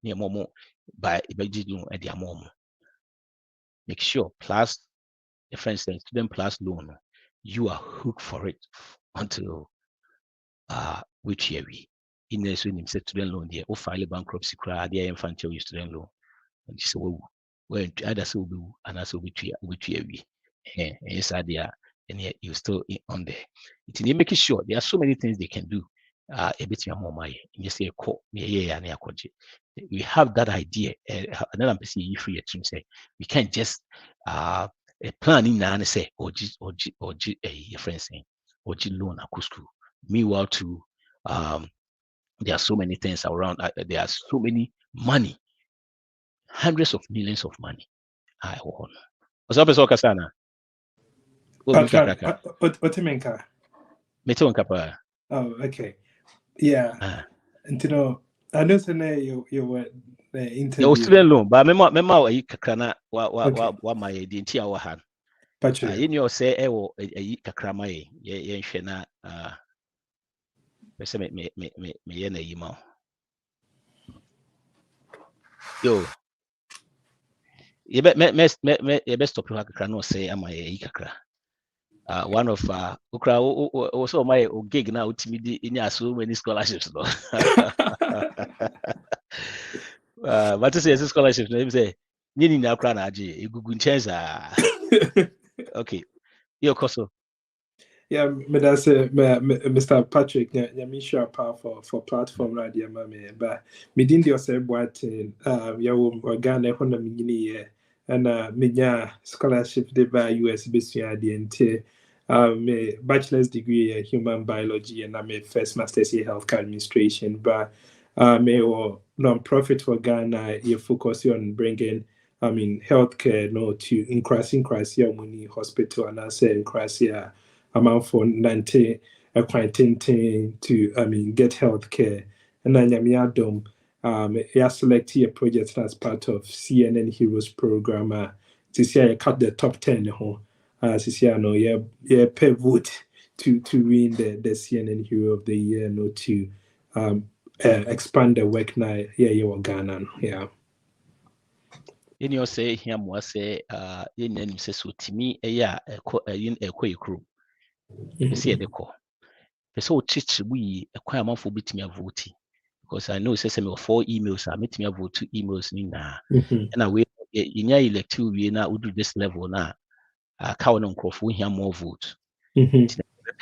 near Momo by Ibajidun at the mom. Make sure plus the friends student plus loan, you are hooked for it until which year we in the student loan there or file bankruptcy cry the infant student loan. And she said, well, either so be and also which year we yes idea and yet you still on there. It's in making sure there are so many things they can do. A bit more money in just a call we have that idea and then I'm seeing free a team say we can't just planning now and say or your friends saying or loan a school. Meanwhile to there are so many things around, there are so many money, hundreds of millions of money. I want. What's up, Kasana? Otimenka. Meton Kapa. Oh, okay. Yeah. And you know, I know you were the interview. You still alone, but mema kakana wa my identity our hand. Patrik. In your say kakrama ye shena me yena yima. Yo. You best stop your kakra say am I kakra. One of Ukra also my gig now to in so many scholarships. But to say scholarships, let me say, Nini now cranaji, a good chance. Okay, your coso. Yeah, that's Mr. Patrik. I'm sure for platform radio, but me didn't yourself what you Ghana honor and me scholarship de by US BC me bachelor's degree in human biology and I'm a first master's in healthcare administration. But me or non-profit for Ghana, you focus on bringing healthcare to increasing money hospital and I say increase amount for 90 quite to get healthcare and then Yamiadom select a project as part of CNN Heroes program this year I cut the top 10 this year pay vote to win the CNN Hero of the Year to expand the work now you Ghana In your say him was say in name says to me a crew. See the call. So teach we a quite amount for bit me a voting because I know says 4 emails. I met me a vote 2 emails and I will in your elective we now would do this level now. Count on crop we hear more vote.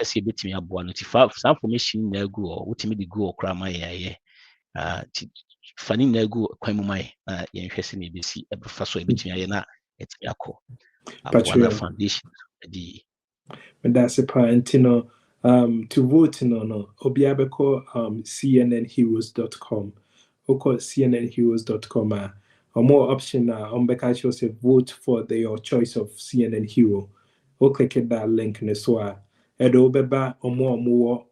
See bit me a one some information there go or what me the go or cram my funny na go kwam mai yen hwese na besi ebefa so ebetumi na etiako apona foundation di and that's a point to vote no obiabeko cnnheroes.com or cnnheroes.com or more option beka say vote for your choice of CNN hero or click that link in so edo beba or more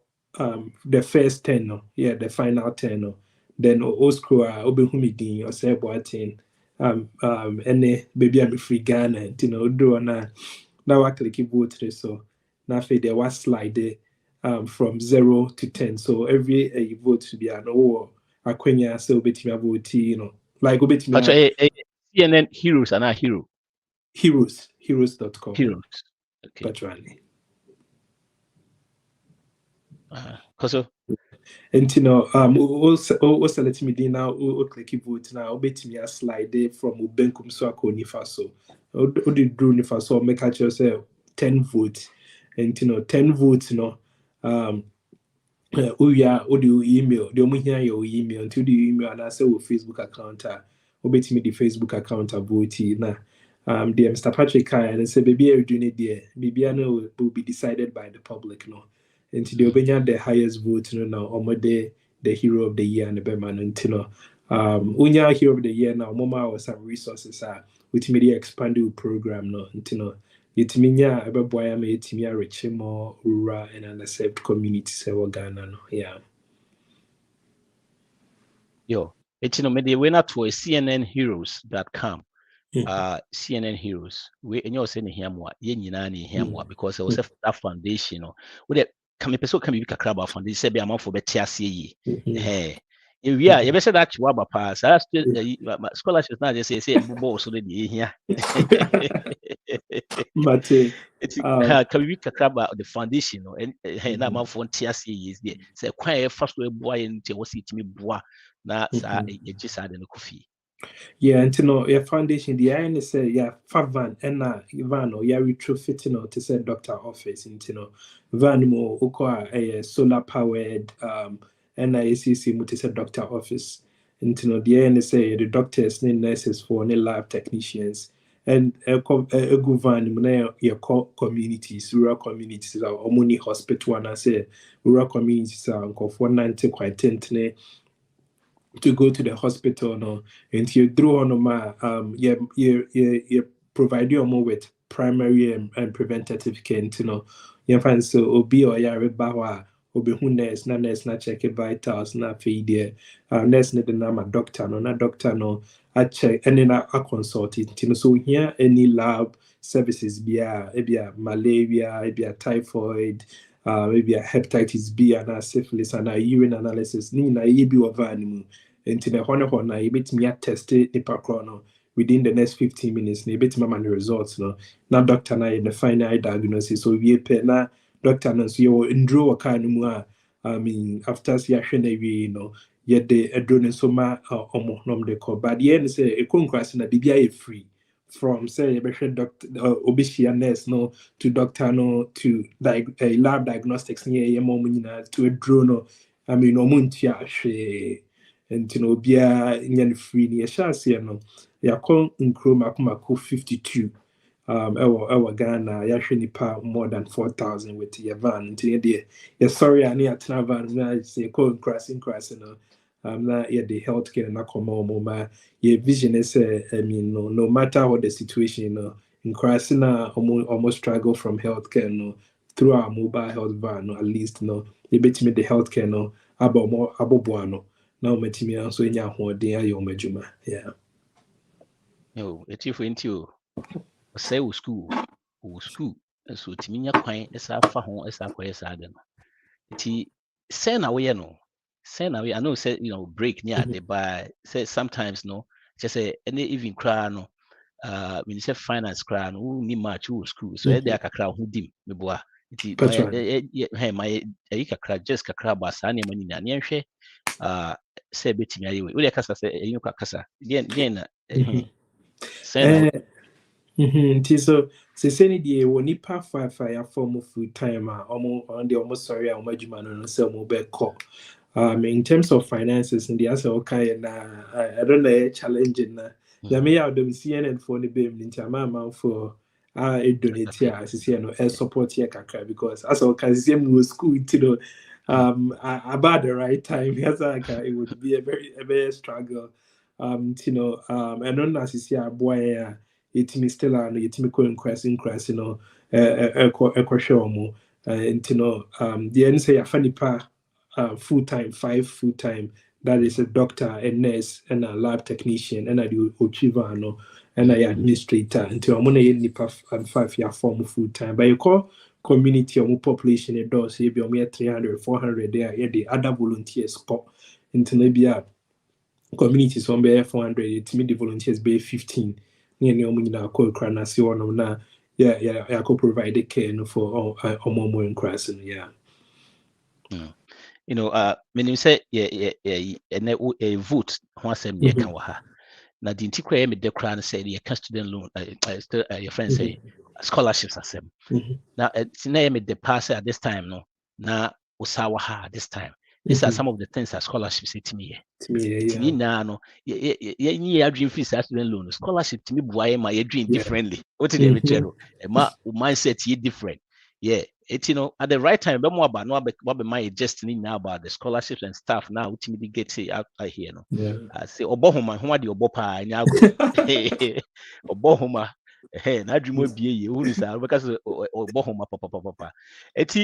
the first 10 the final 10 then Oscar obehumidin or say boatin any baby I'm free Ghana do na now I click vote so now there was slide from 0 to 10 so every vote to be an akwenya so betimi vote like betimi CNN heroes and our hero heroes.com heroes okay patrani cause and also let me do now click vote now betimi a slide from ubenkum so akoni faso o do ni faso make at yourself 10 votes and 10 votes do email the only here your email until the email and I say with Facebook account betimi the Facebook account vote na the Mr. Patrik and say baby you do need there baby will be decided by the public until the obenya the highest vote now omode the hero of the year and the beman until unya hero of the year now mama or some resources with media expanded program until yetiminya ebeboya me yetimia reach more rural and underserved communities in Ghana yo me the winner to a cnnheroes.com CNN heroes we enyo say ne hiamwa ye nyina ne hiamwa because it was that foundation with can me person can be kakra about foundation say be amount for betia see yi Yeah, you said that you pass. I scholarships now just say bobo so the here. But Can we talk about the foundation and na man for TSC is there. Say quite first way boy into what it me boa na sa e just had no coffee. yeah, and you know, your foundation, the iron is say, yeah, fat van, and van or yeah, retrofitting or to say doctor office, and you know, van mo ukwa a solar powered NICC mo to say doctor office, and you know, the iron is say the doctors, the nurses for the lab technicians, and a good van mo your communities, rural communities, or money hospital, and I say rural communities are of 190 quite to go to the hospital no and you draw on you provide you more with primary and preventative care you know you find so obi or ya reba obi hu nurse na check vitals na feed there nurse need na ma doctor no na doctor no I check and then I consult it you know so here any lab services be a malaria be a typhoid maybe a hepatitis B and a syphilis and a urine analysis ni na ye bi over animal into the honor you bet me test the no within the next 15 minutes na bet me the results no na doctor na the final diagnosis so we pay na doctor na so you ndro waka no mu I mean after see ahwe na we you know yet the adrenaline so ma omo nom de call but the end say e konkrasi na bibia e free from say you doctor obisia nurse no to doctor no to lab diagnostics near your mom to a drone I mean omuntia hwe and you know bia nyan free ni yɛhyɛ no yɛakɔ nkuro mako 52 ɛwɔ Ghana yɛahwɛ nipa more than 4,000 with yɛ van nti deɛ yɛsɔre a ne yɛatena van na sɛ yɛkɔ nkurase no na yɛde healthcare na kɔma ɔmo ma yɛ vision is I mean no matter what the situation no nkurase na ɔmo struggle from healthcare no through our mobile health van no at least no yɛbɛtumi de healthcare no aba ɔmo aboboa no na umetimi also nya ahoɔden ayɛ ɔmo adwuma yeah No, eti for into say school so timi nya kwan esa fa ho esa kwɛ sa de no. Eti say na we no. Say na we I know say you know break near the by say sometimes no just say any even cry no when you say finance cry no ni match school so e dey akakra ho dim me boa. Eti my kakra just kakra ba sa ne mani na ne nhwɛ say betimi ayi we. We dey kasa say you kasa. Then na say na nti so sɛ ne deɛ wɔ nipa five a yɛafɔ full time a ɔmo de ɔmo sɔre a ɔmo adwuma no sɛ ɔmo bɛkɔ in terms of finances in the answer okay na I don't know challenging na ya me ya dem CNN for the bem nti ama for it donate here as you know support here kakra because as okay same we school you know about the right time yes it would be a very struggle you know and on as you boy it me still no it me going crashing you know e show mo you know the end say afani pa full time, 5 full time. That is a doctor, a nurse, and a lab technician, and I do Ochiva, no, and I administrator until I'm gonna nipa and 5 year form full time. But you call community or population it does maybe 300, 400 there, yeah, the other volunteers spot into maybe a community so be 400, it me the volunteers be 15. Near the call cranasi one na yeah, I could provide the care for all more in Crassen, yeah. You know, when you say a vote, one sem de kan ha. Na the nti kra me de kra na say the student loan, still your friend say scholarships asem. Now, it's na me de pass at this time no. Na usawa ha this time. These are some of the things that scholarships say to me. To me now no, you dream fees student loan. Scholarship to me boy my dream differently. What is the channel? My mindset is different. Yeah, it's you know at the right time. But more about no, but my just now about the scholarships and stuff. Now, ultimately get it out here. No, I say Obohoma, who are the Obopa and Yago Obohoma. Hey, na dream will be you. Who is that? Because Obohoma, papa. It's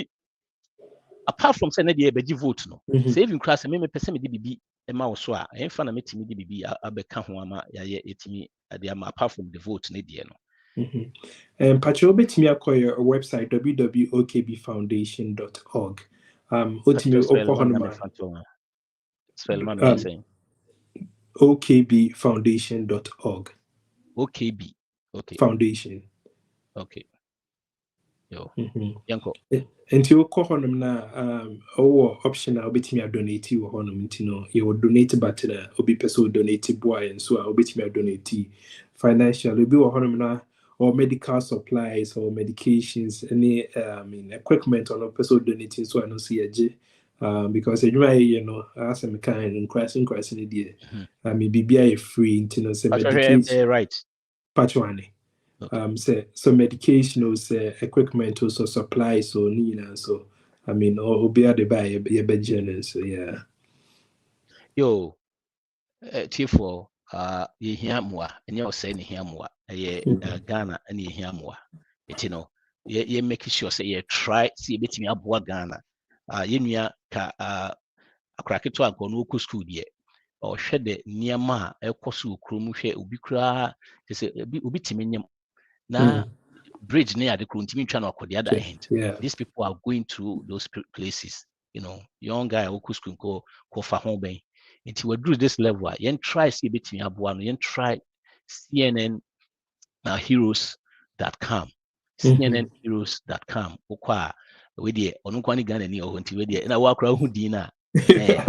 apart from saying the beji vote no, saving class. Me person me di bibi ema oso a. Emfa na me timi di bibi abeka ho ama ya etimi ade ama apart from the vote ne die no. Patrik obetimi akọ your website www.okbfoundation.org. Otimi okọ honoma. Spell my me saying okbfoundation.org. OKB. Okay. Foundation. Okay. Yo. Mhm. Yanko. Nti wokɔ hɔnom na ɔwɔ option a wobɛtumi adonate wɔ hɔnom nti no yɛwɔ donate button a obi pɛ sɛ odonate boa yɛn so a wobɛtumi adonate financial obi wɔ hɔnom na or medical supplies or medications any equipment ɔno pɛ sɛ odonate nso a no so yɛgye because adwuma yɛyɛ no asɛm kan no nkurase no deɛ biribia yɛ free nti no sɛ medication right patwane so medication or say equipment or so supplies or so or be at the buy a so yeah. Yo, T4 ye hear more and you say ni hear more Ghana and ye hear more. It ye make sure say ye try see bit me aboa Ghana. Ye nua ka akraketo anko no ku school die. Or hwɛ de nneɛma a ɛkɔ so kurom hwɛ obi kura say obi timi nyam na bridge near the ntimi ntwa no akɔ the other end. Yeah. These people are going through those places, young guy who could go for home bay. Until we do this level, yen try see between abuano, yen try CNN heroes.com. CNNheroes.com. Okwa we de onu kwani Ghana ni o nti we de na wa kra hu din na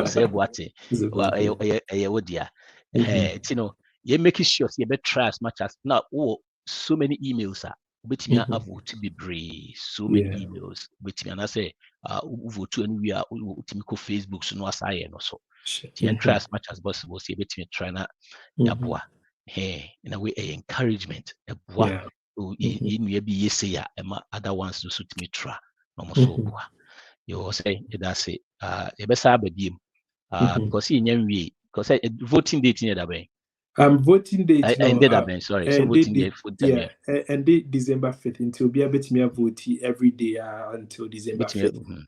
say boate e wodia ye make sure say be try as much as now so many emails are betimi avote to be brave so many emails betimi and I say vote to and we are ultimi ko Facebook so no asaye no so try as much as possible say betimi try na yaboa in a way a encouragement a boa in we be yes ya other ones to suit me try no so boa you say that's it e be sa ba biem because in we because voting date in that way voting date no sorry so voting date and December 5th until be able to vote every day until December 5th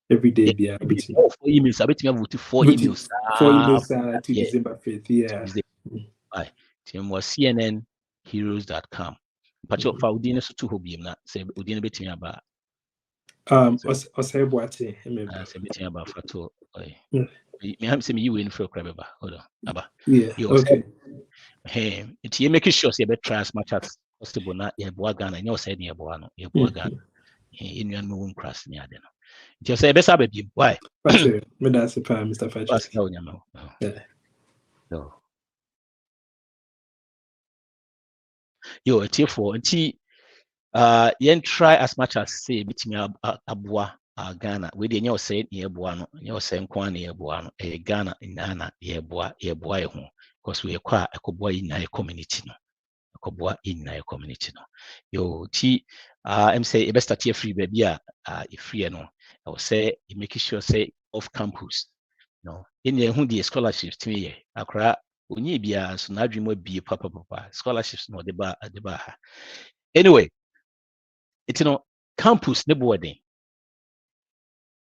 every day be able to 4 emails I bet me vote 4 emails 4 emails to December 5th right team was cnnheroes.com but your founding so to hobby na say odin betimi aba osai boate say betimi aba fato me am say me you in for crab hold on aba okay it's you make sure say be try as much as possible na ye boa Ghana you say ye boa no ye boa Ghana in your no crass ni ade no just say be sa ba bi why me that's Mr. Patrik yo it's for until yen try as much as say betimi aboa Ghana we dey you say ye boa no you say nko na ye boa no Ghana inana ye boa ye ho because we kwa ekoboa in na community no ekoboa in na community no yo ti em say e best start here free baby if free no I will say make sure say off campus in ye hu the scholarships to me akra onye bia so na adwemo bie papa scholarships no de ba ha anyway it's campus ne boarding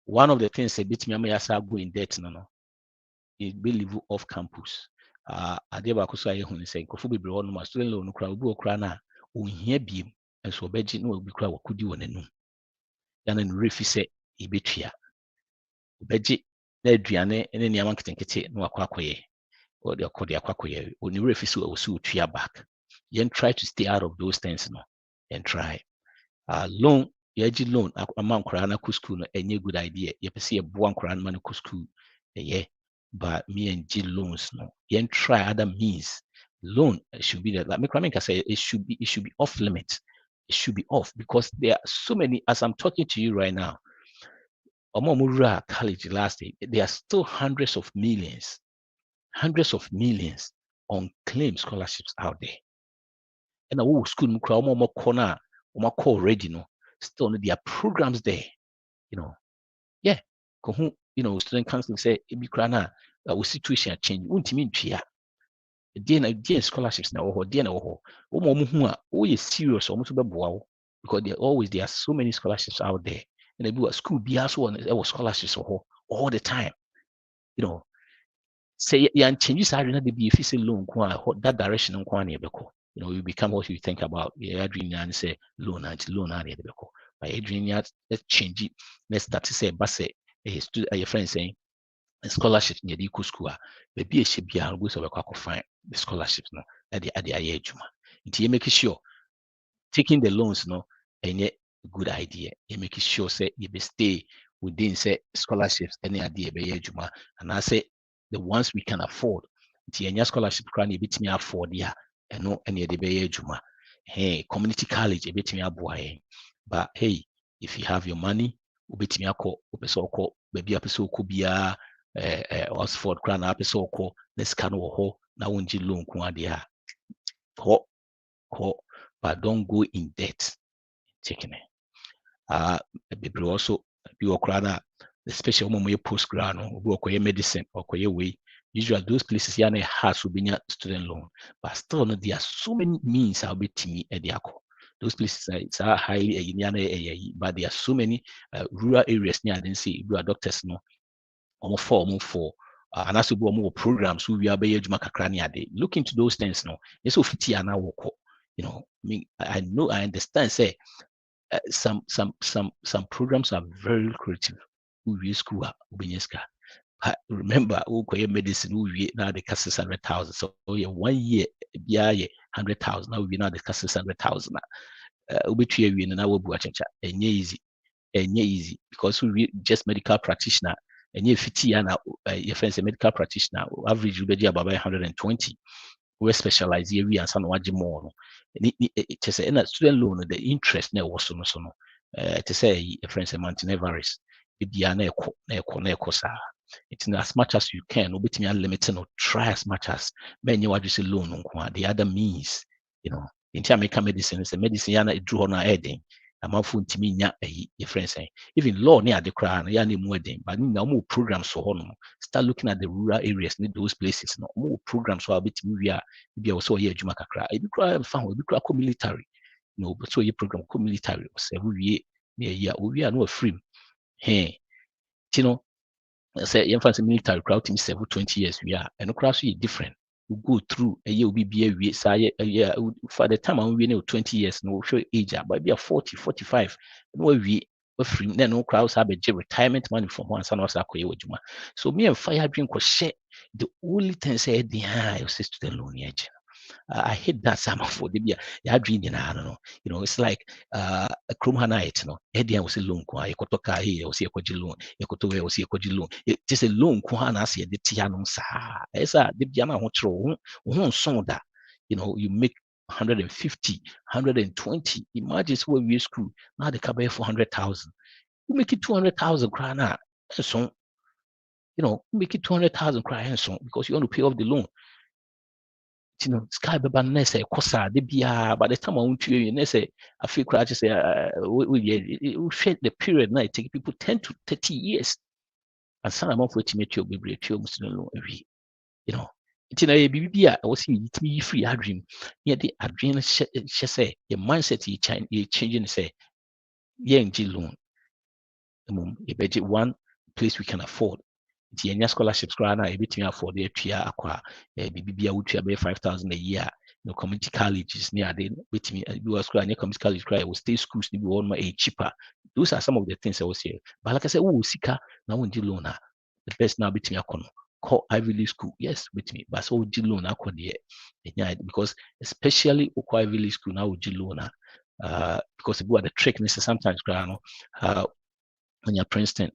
one of the things a bit me am yasa go in debt no is be live off campus ade ba ko so aye hu ne say nkofo bebre won ma student loan kra obi okra na ohia biem enso obeji na obi kra wakudi wonanum yana no refi say ibetua obeji na aduane ne niam nketenkete na wakwakoye or the akwakoye oni refi so osu tua back yen try to stay out of those things no and try loan yaji loan amount nkora na ku school no enye good idea ye pese ye boa nkora na ku school but me and G loans no yen try other means loan should be that like me can say it should be off limit it should be off because there are so many as I'm talking to you right now Omomura college last day there are still hundreds of millions on claim scholarships out there and a school mukra omo corner omo call already no still there are programs there student counseling say ebi kra na our situation change untimi ntwea dear scholarships na wo dear na wo omo hu a wo ye serious omo so beboa wo because there are so many scholarships out there and ebi wa school bi aso wo scholarships all the time say yan change sa na de bi if say loan ko that direction ko na ebeko you become what you think about your dream and say loan and loan and ebeko by dream let's change it let's start to say but say a friend saying scholarships near the school, maybe a ship be a wish of a find the scholarships no at the juma. It make sure taking the loans no and yet good idea. You make sure say you be stay within say scholarships any idea be juma and I say the ones we can afford. The scholarship crown you bit me afford ya and no any de be juma. Hey, community college a bit me aboy. But hey, if you have your money, ubit me ako upesoko, baby episode be Oxford crown episode let's can ho na wonji loan kwa dia. Ho but don't go in debt. Taking it. Bebree also beokrana, especially when we postgrad no, we medicine or way. Usually those places here has will be student loan, but still no, there are so many means I'll be teeny at the those places are highly but there are so many rural areas near I didn't see you are doctors no almost four and as we go more programs we are by look into those things no it's so fiti and you know I know I understand say some programs are very lucrative. We school but remember, we medicine we now the cost 600,000. So yeah, 1 year, yeah, 100,000. Now we now the cost 600,000. We try we now we buachacha. And easy because we just medical practitioner. And if 50 and your friends a medical practitioner, average will be about 120. We specialize here, we and some waji more. It is a student loan, the interest now was no so no. To say a friend say Mountain Everest, it be an echo, it's as much as you can, obit me unlimited or try as much as many what you say loan the other means, you know, in time make medicine is a medicine yana it drew on a heading. I'm out for nya a friend saying even law near the crown, yani more but no more programs so on. Start looking at the rural areas, need those places, no more programs so a bit we are be also here Jumaka cry. If you cry found we cry military, no, but so you program military was every year near we are no free. Hey, you know, say yɛmfa military crowd team serve 20 years we are and crowd so different we go through a year will be a we say for the time we know 20 years no show age but be a 40 45 no we free then no crowds have a retirement money from one son was akoye wajuma so me and fire drink was share the only thing say the high to the loan edge. I hate that some of the yeah dream in no you know it's like a chrome hanite no edian was a loan kwa ekotoka here was a kwaji loan ekoto was a kwaji loan it is a loan kwa na say the tiano sa esa the biana ho chro ho so that you know you make 150 120 imagine where we school now the cover 400,000 you make it 200,000 krana so you know make it 200,000 krana so because you want to pay off the loan you know, sky beba na say kosa de bia by the time I want to na say I feel cry just say we share the period now it take people 10 to 30 years and some amount for to be to muslim no every you know it's in a bibia I was it me free a dream yeah the dream she say your mindset you changing say yeah in loan you budget one place we can afford nti yɛnya scholarships koraa na yɛbɛtumi afford atua akɔ a biribi a wotua bɛyɛ 5,000 a year no community colleges ne ade bɛtumi bi wɔ school a community college koraa yɛwɔ state schools ne bi wɔ no cheaper those are some of the things I was here but like I said wowɔ sika na wongye loan a the best na wobɛtumi akɔ no call Ivy League school yes bɛtumi but sɛ wogye loan akɔ deɛ ɛnya because especially wokɔ Ivy League school na wogye loan a because ebi wɔ the trick ne sɛ sometimes koraa no when you're Princeton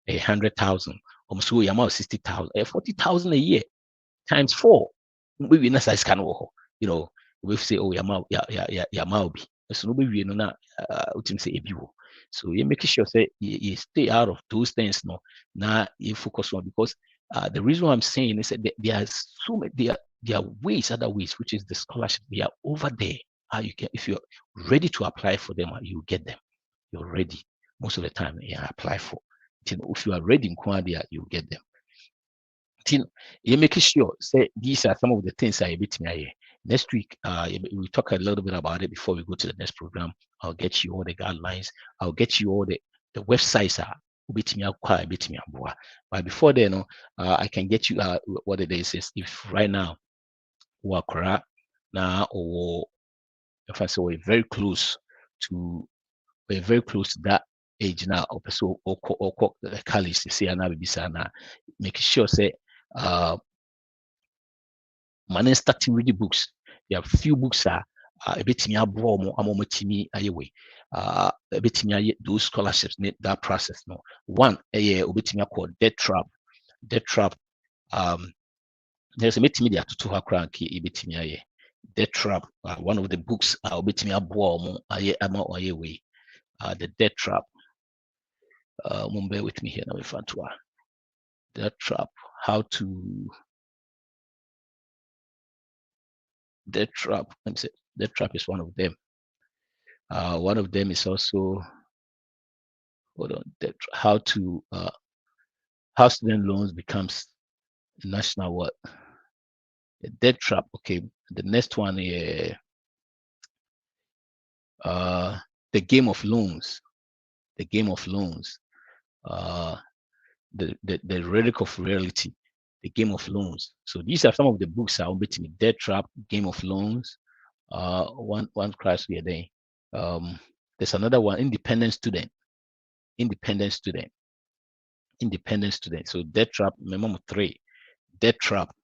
100,000 almost we amount 60,000 40,000 a year times 4 maybe na size can you know we say oh ya be so no be no na utim say ebiwo so you make sure say you stay out of those things no na you focus on because the reason why I'm saying is that there are so many there are ways other ways which is the scholarship they are over there you can if you're ready to apply for them you get them you're ready most of the time apply for if you are ready in Kwadia, you get them. You make sure say these are some of the things I bit me. Next week, we talk a little bit about it before we go to the next program. I'll get you all the guidelines. I'll get you all the websites are bit me bit me. But before then, I can get you what it is if right now we're correct now or if I say we're very close to that age now or college say na bibisa na make sure say man starting reading books. There are few books a ebetimi aboa mo amomotimi ayewe ebetimi aye those scholarships that process no one obetimi called debt trap there's a betimi dia tutu hakra nke ebetimi aye debt trap one of the books obetimi aboa mo aye ama ayewe the debt trap bear with me here now if debt trap how to debt trap let me say debt trap is one of them. One of them is also hold on debt, how student loans becomes national what debt trap. Okay, the next one is the game of loans. The game of loans. The rhetoric of reality. The game of loans. So these are some of the books that are between debt trap, game of loans. One class we are there. There's another one, independent student. So debt trap, minimum 3. Debt trap,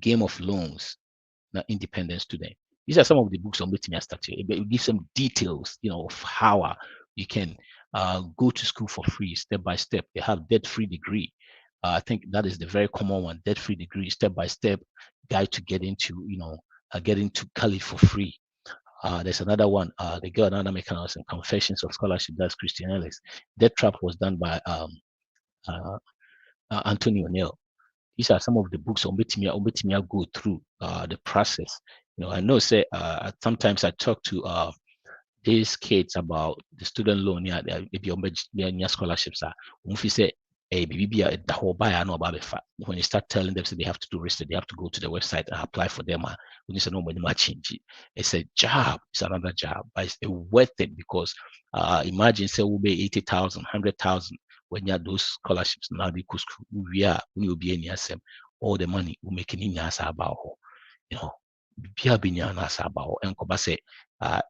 game of loans, not independent student. These are some of the books on Betting Structure. It gives some details, of how you can go to school for free, step by step. They have debt-free degree. I think that is the very common one, debt-free degree, step-by-step guide to get into, college for free. There's another one, the Girl and Mechanism and Confessions of Scholarship, that's Christian Ellis. Debt Trap was done by Anthony O'Neill. These are some of the books on Betimia go through the process. I know say sometimes I talk to these kids about the student loan, maybe scholarships are say the whole buy when you start telling them so they have to do research, they have to go to the website and apply for them. When you say no money change it's a job, it's another job, but it's worth it because imagine say we'll be 80,000, 100,000 when you have those scholarships now because we will be in all the money we making in about about and say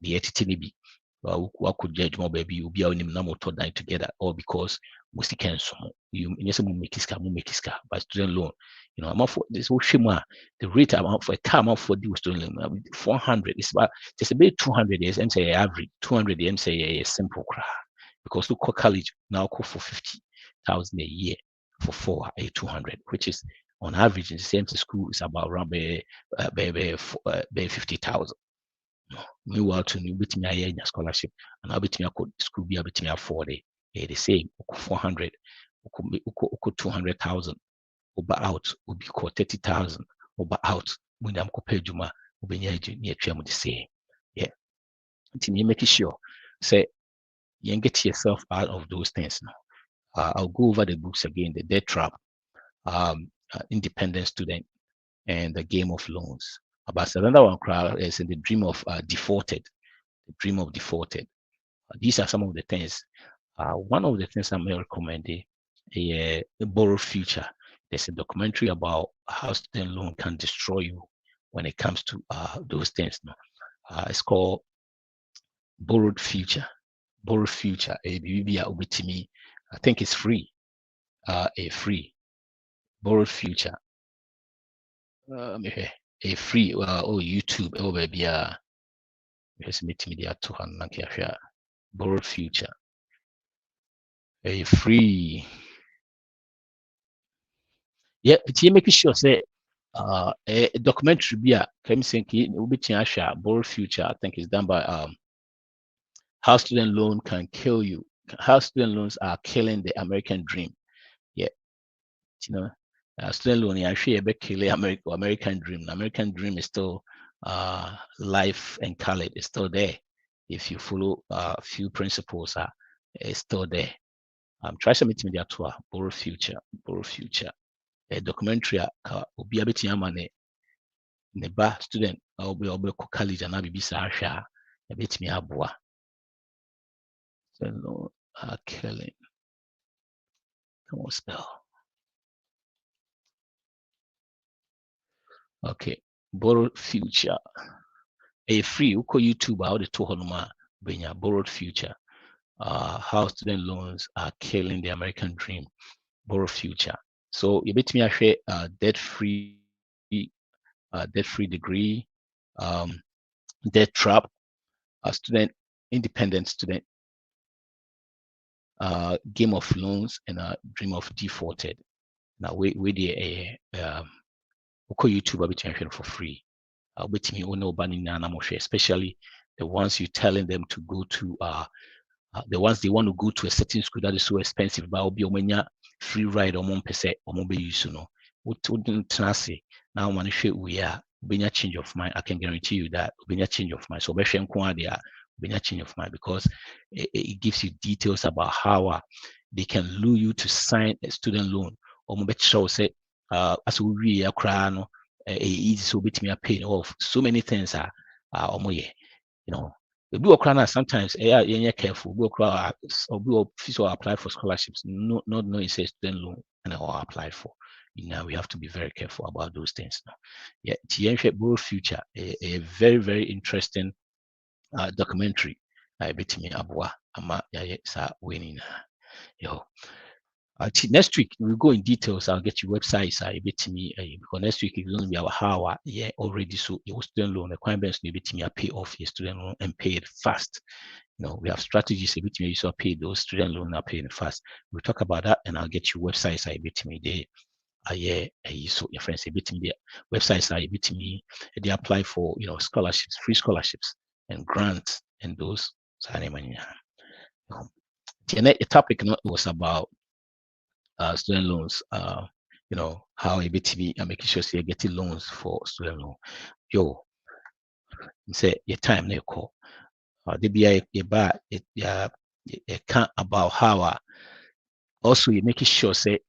the entity what could judge more baby you be on him now together all because we can you make by student loan. I'm out for this the rate amount for a car amount for the student loan 400 is about just a bit 200 years and say average 200 m say a simple cry because look college now call for 50,000 a year for 200 which is on average in the same school is about around 50,000. Meanwhile, to new bit me a scholarship, and I'll bet me school be a bit me afford it. The same 400, 200,000, over out will be called 30,000, over out when I'm compared to my near the same. Yeah, to me making sure say you get yourself out of those things now. I'll go over the books again, the debt trap, independent student, and the game of loans. But another one crowd is in the dream of defaulted. The dream of defaulted. These are some of the things. One of the things I'm recommending a borrowed future. There's a documentary about how student loan can destroy you when it comes to those things. It's called Borrowed Future. Borrowed Future. A BBA I think it's free. A free Borrowed Future. A free YouTube. Oh baby. Let's meet media to hand. Borrowed Future. A free. Yeah, it's making sure say a documentary be a Kemsinki will be Borrowed Future. I think it's done by how student loan can kill you. How student loans are killing the American dream. Yeah, student loan actually a kill American dream. The American dream is still life and color is still there. If you follow a few principles, it's still there. Try some media tour, Borrowed Future. A documentary will be able to money. Ne ba student ɔbɛkɔ college anaa biribi saa ahwɛ a ɛbɛtumi aboa. So killing. Come on, spell. Okay, Borrowed Future. A free wokɔ YouTube a wode to hɔ nom a bɛnya Borrowed Future. how student loans are killing the American dream, borrow future. So you bet me I share debt free degree, um, debt trap, student independent student, game of loans, and dream of defaulted. Now we the YouTube a bit for free. With me, especially the ones you telling them to go to the ones they want to go to a certain school that is so expensive, but obi omenya free ride or pese or be use no. Wouldn't say now man we are benya change of mind. I can guarantee you that benya change of mind. So be there benya change of mind because it gives you details about how they can lure you to sign a student loan. Or be show say as we are no easy so bit me a pay off so many things are you know ebi wɔ koraa sometimes ɛyɛ a yɛnyɛ careful ebi wɔ koraa obi wɔ fees or apply for scholarships not knowing say student loan and or apply for. Now we have to be very careful about those things now. Yeah, yɛnhwɛ Borrow Future a very very interesting documentary a ɛbɛtumi aboa ama yɛayɛ saa wei nyinaa yo. Next week we go in details. I'll get you websites. I bet me because next week is going to be our how yeah already. So your student loan requirements you bet me pay off your student loan and pay it fast. You know we have strategies. I bet me you so pay those student loan are paying fast. We'll talk about that and I'll get you websites. I bet me they yeah so your friends. I bet me the websites. I bet me they apply for scholarships, free scholarships and grants and those. The topic was about student loans, how a BTV and making sure you're getting loans for student loan. Yo, say your time they call. The BI it can't about how also you making sure say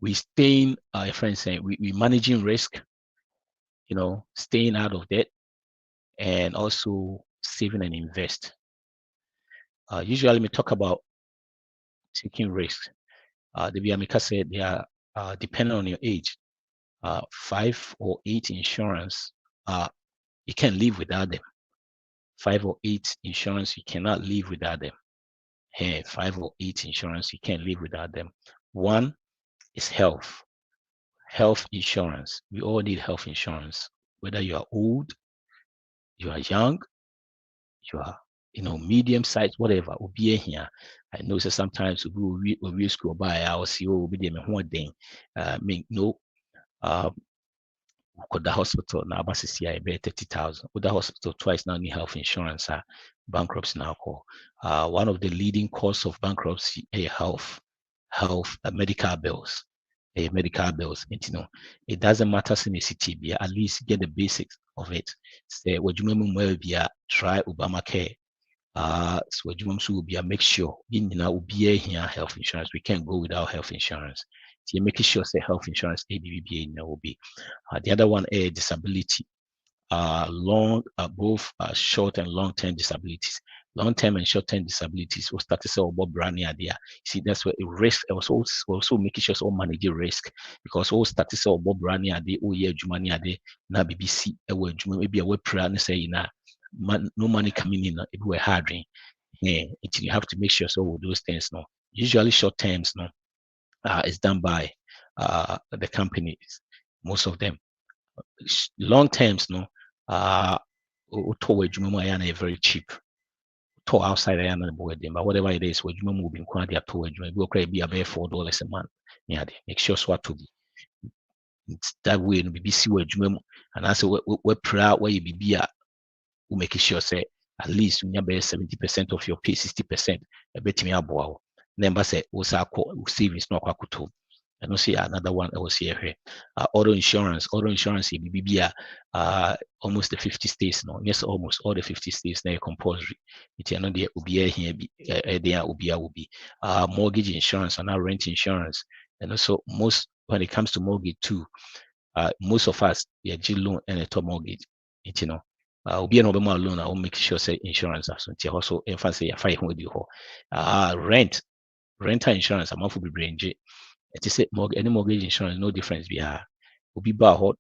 we staying your friends saying we managing risk, staying out of debt and also saving and invest. Usually we talk about taking risks. The BI said they are depending on your age. 5 or 8 insurance, you can't live without them. 5 or 8 insurance, you cannot live without them. Hey, 5 or 8 insurance, you can't live without them. One is health insurance. We all need health insurance, whether you are old, you are young, you are medium size, whatever. Will be here. I know that sometimes we will school by our CEO will be them one thing. No. The hospital now about I bet 30,000. With the hospital twice now need health insurance. Bankruptcy now call. One of the leading cause of bankruptcy health medical bills. Medical bills. It doesn't matter in the city, at least get the basics of it. Say what you remember try Obamacare. So will be make sure will be here health insurance. We can't go without health insurance. So you're making sure say health insurance ABBA will be. The other one is disability. Both short and long-term disabilities. Long-term and short-term disabilities will start to say about brand new idea. See, that's where risk also making sure all manage risk because all start to say about brand new idea. Oh yeah, Jumani idea. Now BBC, maybe a web plan say no money coming in. If we're harding, yeah, you have to make sure so all those things. No, usually short terms. No, is done by the companies. Most of them. Long terms, no, very cheap. To outside I am but whatever it is, what you move in quantity at to be about $4 a month. Yeah, make sure so to be that way no be see where you and I say we proud where you be we make sure say at least you have 70% of your pay, 60%. A bit me about number say also savings no kwakuto. And also another one I was here. Auto insurance, BBB almost the 50 states now. Yes, almost all the 50 states now compulsory. It's another there will be here there will be mortgage insurance and now rent insurance. And also most when it comes to mortgage too, most of us yeah G loan and a top mortgage. Obi na obema loan I will make sure say insurance so also emphasis ya five with you rental insurance amount for be range. It is any mortgage insurance, no difference. We are be bar hot,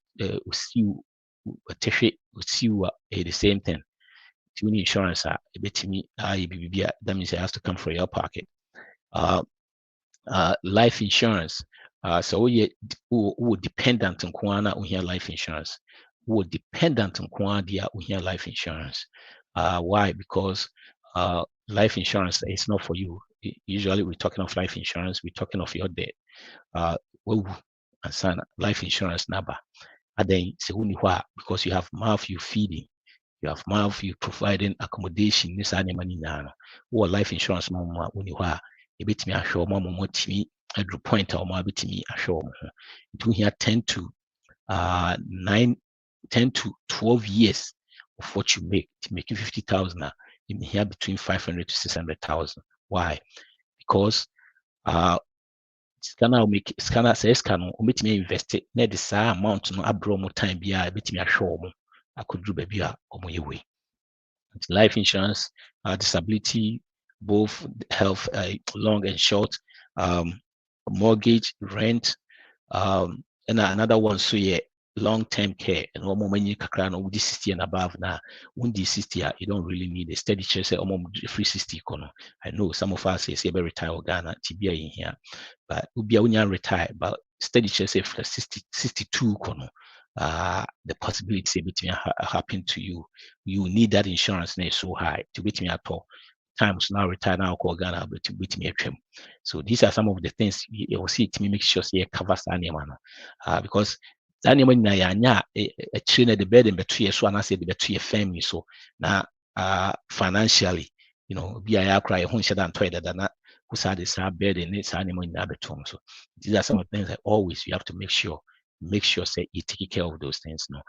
see you the same thing. TWI insurance that means it has to come from your pocket. Life insurance. So we dependent on Kwana we hear life insurance. We dependent on Kwana we hear life insurance. Why? Because life insurance is not for you. Usually we're talking of life insurance, we're talking of your debt. And life insurance number. And then because you have mouth you feeding, you have mouth you providing accommodation, this animal or life insurance mama when you are a bit me assure mama what me at the point or my bit me assure it will here 10 to 12 years of what you make to make you 50,000 in here between 500 to 600,000. Why? Because scanner will make scanner says scan make me invest it near the amount no abroad more time be a bit me assure I could do baby or my way. Life insurance, disability, both health, long and short, mortgage, rent, and another one, so yeah, long-term care. And one moment you can with 60 and above now, when this 60, you don't really need a steady chair, say, free 60. I know some of us say, very retire Ghana, TBA in here, but we'll be only retire, but steady chair, say, for 62. The possibility between happen to you, you need that insurance is so high to beat me at all. Times now retire now call Ghana but to beat me at. So these are some of the things you will see to me make sure say covers animal. Because animal na yanya a trainer the bed and between so and I say the between family so now financially, be a cry a hunch than toy that not who said this bed and it's animal in the so these are some of the things that always you have to make sure say you take care of those things now.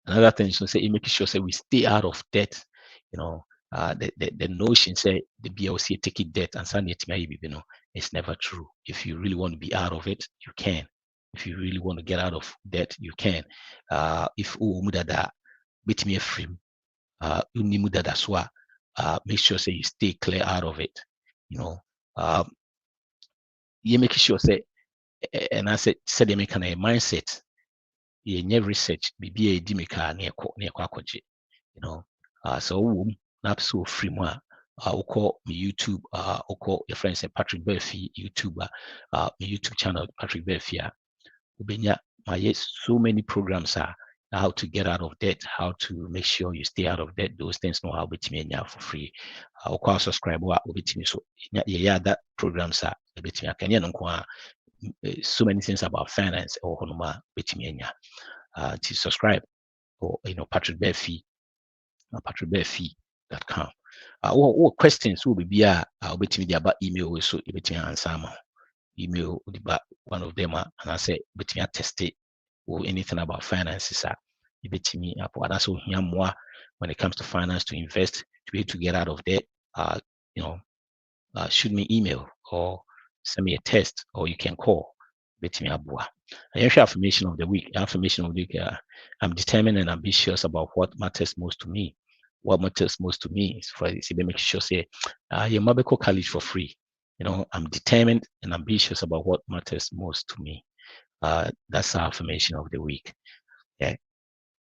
Another thing is to say making sure say we stay out of debt. The notion say the BLC take it debt and send it it's never true. If you really want to be out of it, you can. If you really want to get out of debt, you can. If mudada bit me a free mudada swa, make sure say you stay clear out of it. You make sure say and I said they make a mindset. Yɛnyɛ research biribi a ɛdi me kaa ne ɛkɔ akɔgye so wowɔ na apɛ sɛ ɔfiri mu a wokɔ me YouTube wokɔ your friend sɛ Patrik Barfi YouTube me YouTube channel Patrik Barfi a wobɛnya mayɛ so many programs how to get out of debt, how to make sure you stay out of debt, those things no how wobɛtumi anya for free. Wokɔ subscribe a wobɛtumi so yɛyɛ other programs a wobɛtumi aka ɛnyɛ no nko a so many things about finance or honoma betimi anya to subscribe or Patrik Barfi patrikbarfi.com. What questions will be betimi about email so betimi answer email one of them and I say betimi test it or anything about finances betimi that's so here more when it comes to finance to invest to be able to get out of debt shoot me email or send me a text or you can call betimi abua. Affirmation of the week. Affirmation of the week. I'm determined and ambitious about what matters most to me. What matters most to me is for make sure say your Mabeko college for free. I'm determined and ambitious about what matters most to me. That's our affirmation of the week. Yeah.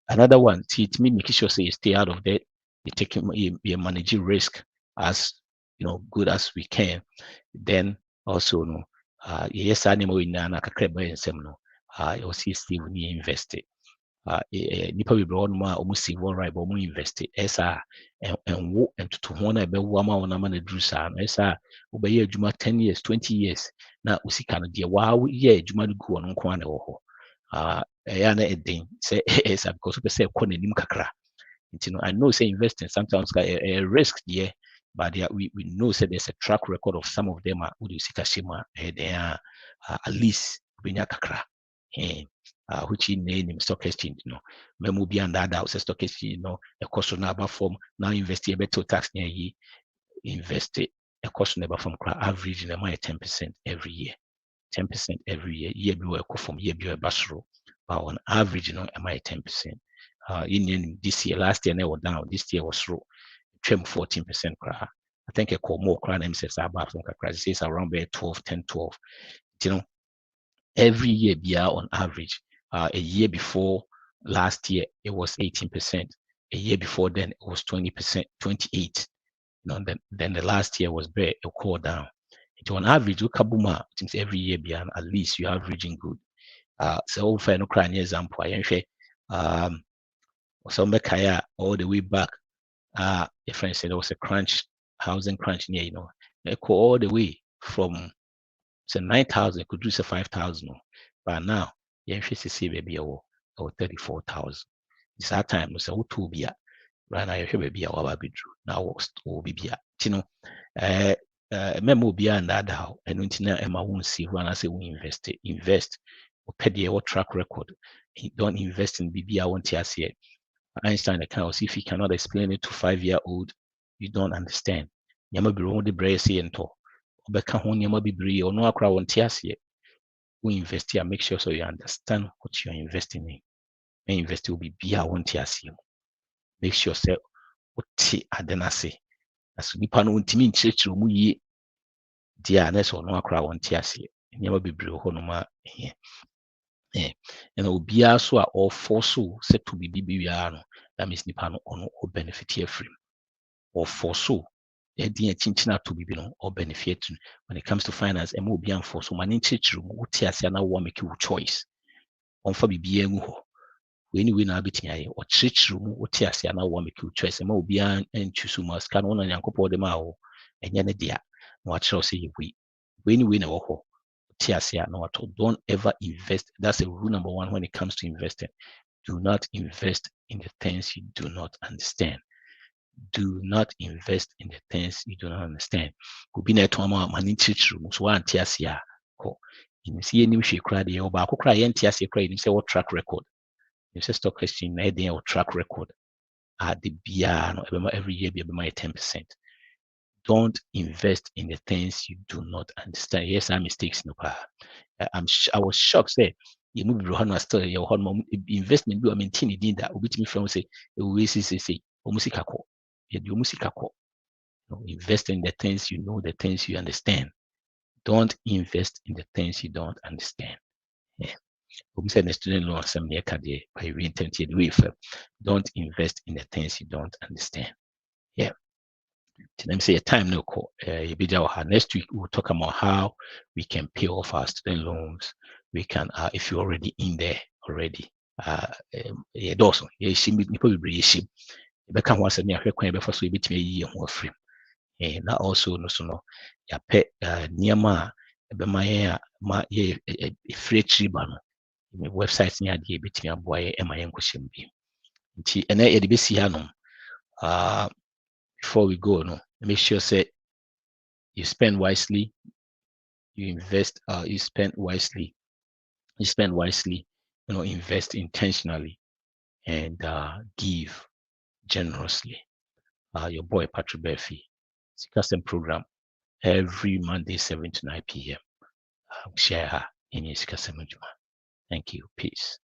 Another one, it means making sure say you stay out of debt. You're managing risk as good as we can. Then also yes animal in na kakra ba ensem no you see Steve ni invest nipa we bro no a omu save right but omu invest esa enwo entutu ho na be wo ama wona ma na duru sa no esa wo be ye adwuma 10 years 20 years na usika no de wa ye adwuma no gu ono nko ana wo ho ya na edin say esa because we say ko na nim kakra. I know say investing sometimes a risk there, but we know say there's a track record of some of them who do sikashima they are at least binya kakra which in name stock exchange memo be under that stock exchange a cost number form now invest a better tax near ye invest a cost number from average in my 10% every year 10% every year be work from year be a basro but on average am I 10%. In this year, last year, they were down. This year was low. 14%. I think a call more crowd themselves about from crisis around 12, 10, 12. Every year, be on average. A year before last year, it was 18%. A year before then, it was 20%, 28. Then the last year was a call down. It on average, kabuma, since every year beyond at least you averaging good. So for no crying example, some kaya all the way back. A friend said there was a crunch, housing crunch near, all the way from say 9,000 could do say 5,000. But now, yeah, she say baby or 34,000. It's that time no say what to be right now you baby or baby drew now will be you know memo be and that how and until Emma won't see when I say we invest or pay or track record. Don't invest in BB I want to see Einstein accounts if you cannot explain it to 5-year-old, you don't understand. Yama be wrong the brace and to Obeka ho yama be bree or no akra won't see we invest here, make sure so you understand what you're investing in. And invest will be beer won't see. Make sure say what adenase. As nipa no ntimi nkyerɛkyerɛ mu yie deɛ a na sɛ ɔno akora wɔnte aseɛ nneɛma bebree wɔ hɔ nom a ɛna obiara so a ɔfɔ so sɛ to biribi biara no that means nipa no ɔno ɔbenefit afiri mu ɔfɔ so ɛde akyinkyin ato biribi no ɔbenefit when it comes to finance ɛma obi amfɔ so ma ne nkyerɛkyerɛ mu wote aseɛ na wɔn make your choice ɔmfa biribiara mu hɔ anyway na abɛtumi ayɛ ɔkyerɛkyerɛ mu wote aseɛ na wɔn make your choice ɛma obiara ntwi so ma sika no ɔna nyankopɔn de ma wo ɛnyɛ ne dea na wakyerɛw sɛ yɛ wei anyway na ɛwɔ hɔ wote aseɛ na wato don't ever invest. That's a rule number one when it comes to investing. Do not invest in the things you do not understand. Do not invest in the things you do not understand. Obi na ɛto ama ma ne nkyerɛkyerɛ mu so wante aseɛ a kɔ ɛnim sɛ yɛnim hwee koraa deɛ ɛwɔ baako koraa yɛnte aseɛ koraa yɛnim sɛ wɔ track record ɛnim sɛ stock exchange na ɛdeɛ wɔ track record de biara no ɛbɛma every year bi ɛbɛma yɛ 10%. Don't invest in the things you do not understand. Yes, I mistakes no pa. I was shocked say you move to still your investment do I maintain it in that which me from say we say omusikako. You do musikako. Invest in the things you know, the things you understand. Don't invest in the things you don't understand. Yeah. We said the student loan some near career by re-intended way. Don't invest in the things you don't understand. Yeah. Let me say a time no call. Next week we'll talk about how we can pay off our student loans. We can, if you're already in there already, yeah, also, yeah, she people be she. Become once a near her coin before so you bet me a year more free. And that also no so no, ya pet near ma, ma ye a free triban. Websites near the bit me a boy and my uncle shimbi. And I the best before we go, no, make sure say you spend wisely, you invest, you spend wisely, invest intentionally and give generously. Your boy Patrik Barfi, custom program every Monday 7 to 9 p.m. Share in his custom. Thank you. Peace.